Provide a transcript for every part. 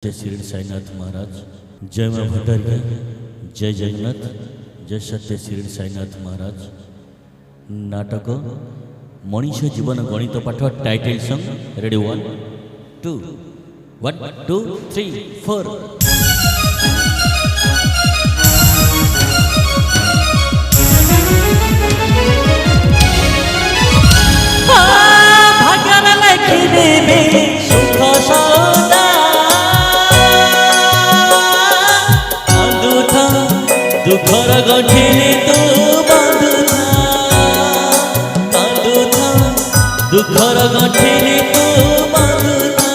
जय श्री साईनाथ महाराज, जय माँ भट्टारिका, जय जगन्नाथ, जय सत्य श्री साईनाथ महाराज। नाटक मनीष जीवन गणित पाठ टाइटल सॉन्ग रेडी 1 2 1 2 3 4। दुखर गठिनी तू बांधुथा कांदुथा, दुखर गठिनी तू बांधुथा।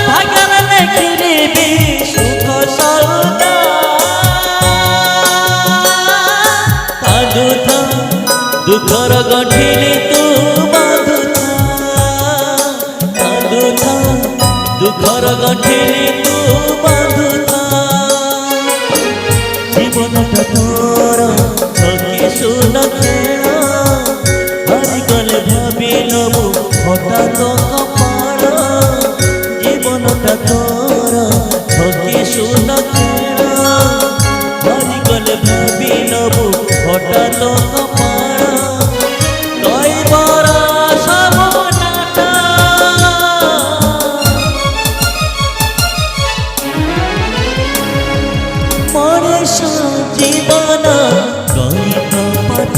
भाग्यर लेखिनी भी सुख सौदा कांदुथा, दुखर गठिनी तू बांधुथा कांदुथा, दुखर गठिनी तू बांधुथा। जीवनटा तोर सखी सुन खेल आजिकल भावी नबु हठात कपाल। जीवनटा तोर सखी सुन खेल आजिकल भावी नबु हठात कपाल। जीवन गणित पाठ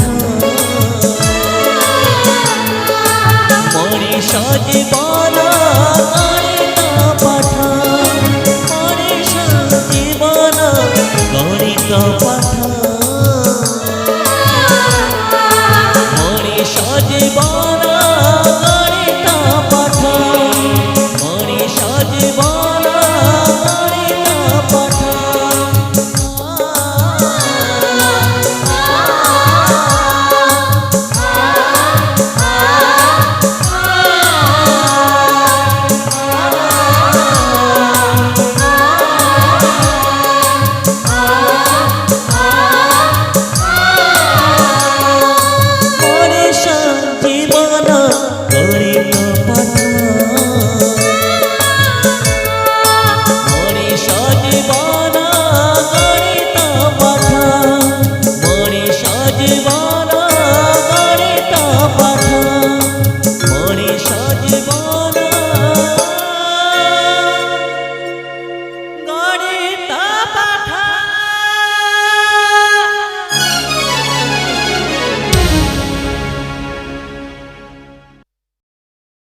मनीष जीवन गणित पाठ मनीष जीवन गणित पाठ मनीष जीवन